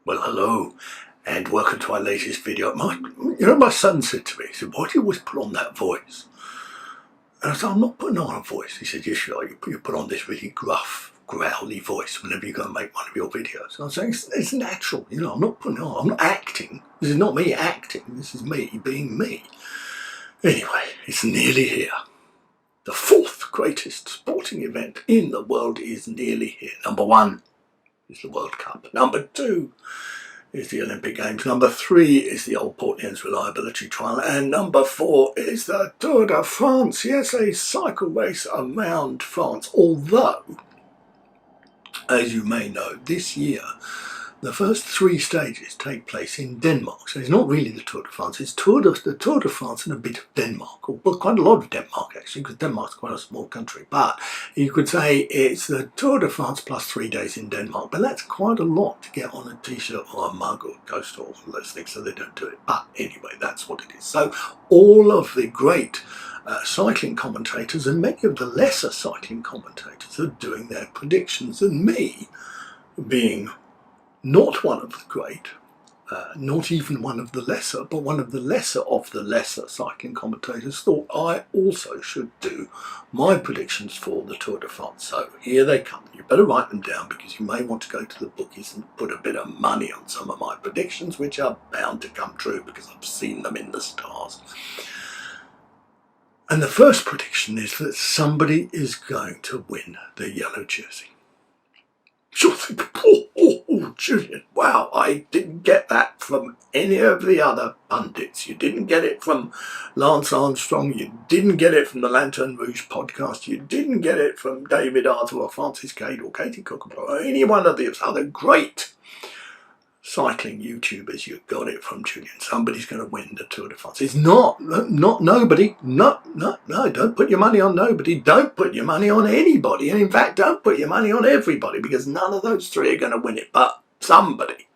Well, hello, and welcome to my latest video. My son said to me, he said, "Why do you always put on that voice?" And I said, "I'm not putting on a voice." He said, "Yes, you are. You put on this really gruff, growly voice whenever you go and make one of your videos." And I'm saying, it's natural, I'm not putting it on. I'm not acting. This is not me acting. This is me being me. Anyway, it's nearly here. The fourth greatest sporting event in the world is nearly here. Number 1 is the World Cup. Number 2 is the Olympic Games. Number 3 is the Old Port Ends Reliability Trial. And number 4 is the Tour de France. Yes, a cycle race around France. Although, as you may know, this year, the first 3 stages take place in Denmark. So it's not really the Tour de France, it's the Tour de France and a bit of Denmark. Well, quite a lot of Denmark, actually, because Denmark's quite a small country. But you could say it's the Tour de France plus 3 days in Denmark. But that's quite a lot to get on a t-shirt or a mug or a coaster or all those things, so they don't do it. But anyway, that's what it is. So all of the great cycling commentators and many of the lesser cycling commentators are doing their predictions. And me, being not one of the great, not even one of the lesser, but one of the lesser cycling commentators, thought I also should do my predictions for the Tour de France. So here they come. You better write them down, because you may want to go to the bookies and put a bit of money on some of my predictions, which are bound to come true because I've seen them in the stars. And the first prediction is that somebody is going to win the yellow jersey. You'll think, oh, Julian, wow, I didn't get that from any of the other pundits. You didn't get it from Lance Armstrong. You didn't get it from the Lanterne Rouge podcast. You didn't get it from David Arthur or Francis Cade or Katie Kookaburra or any one of the other great cycling YouTubers. You got it from, Julian. Somebody's going to win the Tour de France. It's not nobody. No, don't put your money on nobody. Don't put your money on anybody. And in fact, don't put your money on everybody, because none of those 3 are going to win it. But somebody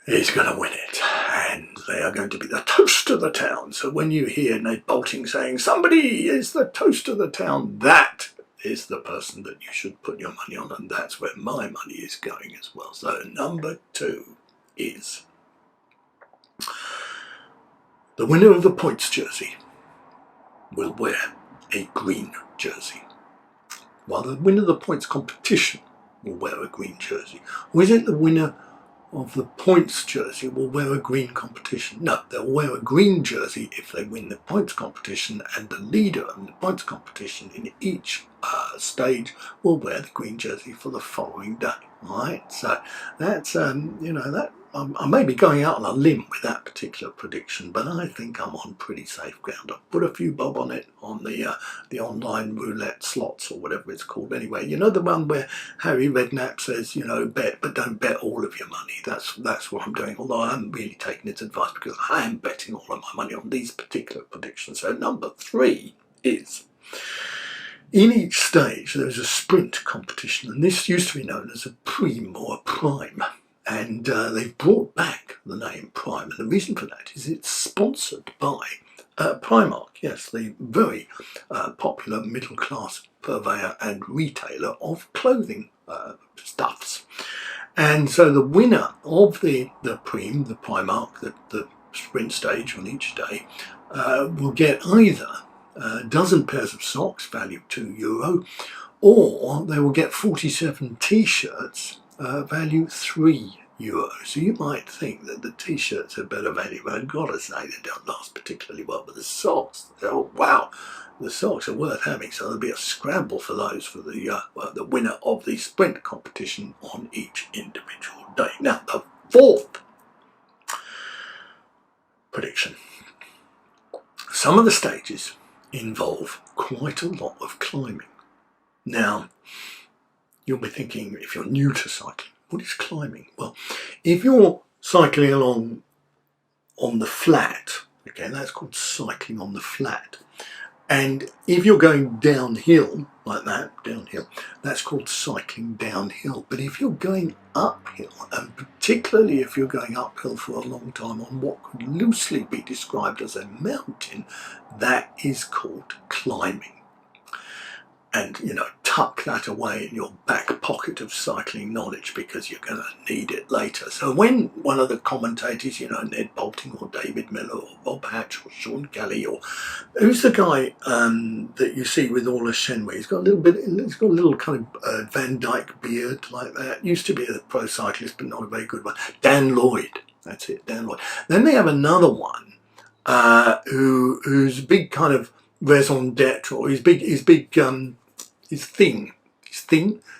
is going to win it. And they are going to be the toast of the town. So when you hear Ned Boulting saying, somebody is the toast of the town, that is the person that you should put your money on, and that's where my money is going as well. So number 2 is the winner of the points jersey will wear a green jersey, while the winner of the points competition will wear a green jersey. Or is it the winner of the points jersey will wear a green competition? No, they'll wear a green jersey if they win the points competition, and the leader in the points competition in each stage will wear the green jersey for the following day. Right, so that's that I may be going out on a limb with that particular prediction, but I think I'm on pretty safe ground. I've put a few bob on it on the online roulette slots or whatever it's called. Anyway, the one where Harry Redknapp says, bet, but don't bet all of your money. That's what I'm doing, although I haven't really taken its advice, because I am betting all of my money on these particular predictions. So number 3 is, in each stage there's a sprint competition, and this used to be known as a Prime or a Prime. And they've brought back the name Prime, and the reason for that is it's sponsored by Primark. Yes, the very popular middle-class purveyor and retailer of clothing stuffs. And so the winner of the Prime, the Primark, the sprint stage on each day, will get either a dozen pairs of socks, value €2, or they will get 47 t-shirts, value €3. So you might think that the t-shirts are better value, but I've got to say they don't last particularly well. But the socks, oh wow, the socks are worth having. So there'll be a scramble for those for the winner of the sprint competition on each individual day. Now, the 4th prediction. Some of the stages involve quite a lot of climbing. Now, you'll be thinking, if you're new to cycling, what is climbing? Well, if you're cycling along on the flat, okay, that's called cycling on the flat. And if you're going downhill, like that, downhill, that's called cycling downhill. But if you're going uphill, and particularly if you're going uphill for a long time on what could loosely be described as a mountain, that is called climbing. and tuck that away in your back pocket of cycling knowledge, because you're going to need it later. So when one of the commentators, Ned Boulting or David Miller or Rob Hatch or Sean Kelly, or who's the guy that you see with Orla Shenway? He's got a little kind of Van Dyke beard like that. Used to be a pro cyclist, but not a very good one. Dan Lloyd, that's it, Dan Lloyd. Then they have another one who's big kind of raison d'etre, or he's thin.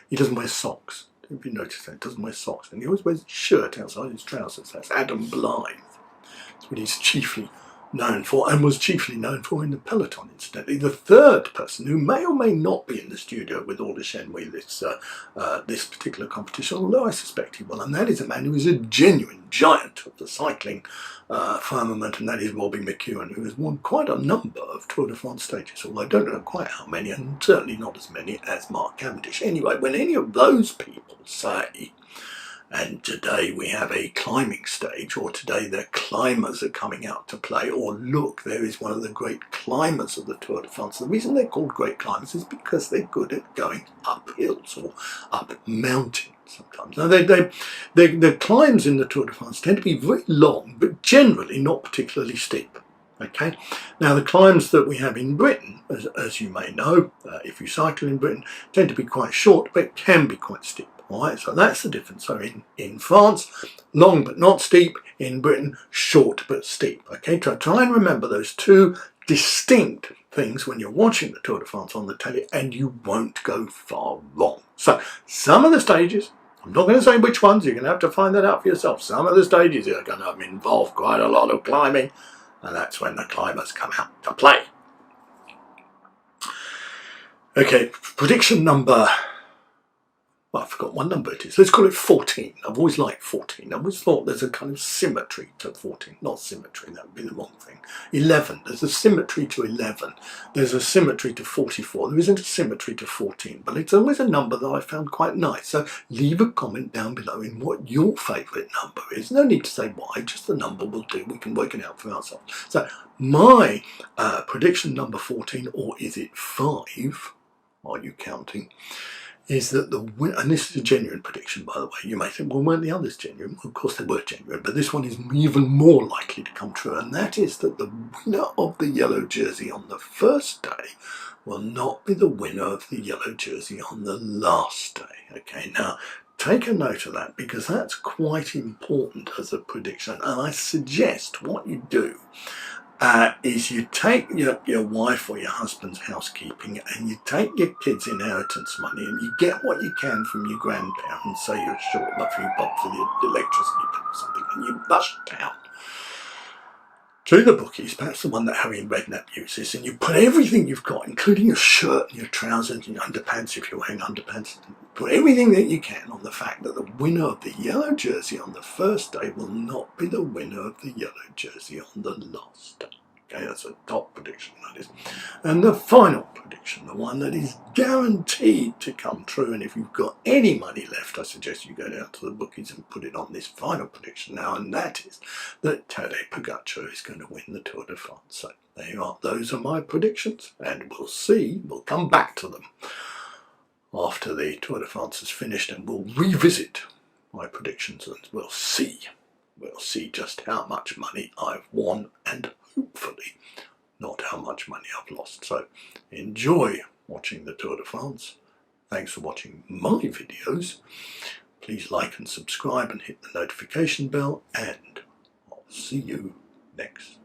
He doesn't wear socks. If you notice that, he doesn't wear socks, and he always wears a shirt outside his trousers. That's Adam Blythe. That's what he's chiefly known for, and was chiefly known for in the peloton, incidentally. The third person, who may or may not be in the studio with Orla Shenway this particular competition, although I suspect he will, and that is a man who is a genuine giant of the cycling firmament, and that is Robbie McEwen, who has won quite a number of Tour de France stages, although I don't know quite how many, and certainly not as many as Mark Cavendish. Anyway, when any of those people say, and today we have a climbing stage, or today the climbers are coming out to play, or look, there is one of the great climbers of the Tour de France. The reason they're called great climbers is because they're good at going up hills or up mountains sometimes. Now, the climbs in the Tour de France tend to be very long, but generally not particularly steep. Okay. Now, the climbs that we have in Britain, as you may know, if you cycle in Britain, tend to be quite short, but can be quite steep. All right, so that's the difference. So in France, long but not steep. In Britain, short but steep. Okay, try and remember those two distinct things when you're watching the Tour de France on the telly, and you won't go far wrong. So some of the stages, I'm not going to say which ones, you're going to have to find that out for yourself. Some of the stages are going to involve quite a lot of climbing, and that's when the climbers come out to play. Okay, prediction number... well, I forgot what number it is. Let's call it 14. I've always liked 14. I always thought there's a kind of symmetry to 14. Not symmetry, that would be the wrong thing. 11. There's a symmetry to 11. There's a symmetry to 44. There isn't a symmetry to 14, but it's always a number that I found quite nice. So leave a comment down below in what your favourite number is. No need to say why, just the number will do. We can work it out for ourselves. So my prediction number 14, or is it 5? Are you counting? Is that and this is a genuine prediction, by the way. You may think, well, weren't the others genuine? Well, of course they were genuine, but this one is even more likely to come true, and that is that the winner of the yellow jersey on the first day will not be the winner of the yellow jersey on the last day. Okay, now take a note of that, because that's quite important as a prediction, and I suggest what you do is you take your wife or your husband's housekeeping, and you take your kids' inheritance money, and you get what you can from your grandparents, say you're short a few bob for the electricity bill or something, and you rush down to the bookies, perhaps the one that Harry and Redknapp uses, and you put everything you've got, including your shirt and your trousers and your underpants if you're wearing underpants, put everything that you can on the fact that the winner of the yellow jersey on the first day will not be the winner of the yellow jersey on the last day. Okay, that's a top prediction, that is. And the final prediction, the one that is guaranteed to come true, and if you've got any money left, I suggest you go down to the bookies and put it on this final prediction now, and that is that Tadej Pogacar is going to win the Tour de France. So there you are. Those are my predictions, and we'll come back to them after the Tour de France is finished, and we'll revisit my predictions, and we'll see just how much money I've won, and hopefully not how much money I've lost. So enjoy watching the Tour de France. Thanks for watching my videos. Please like and subscribe and hit the notification bell, and I'll see you next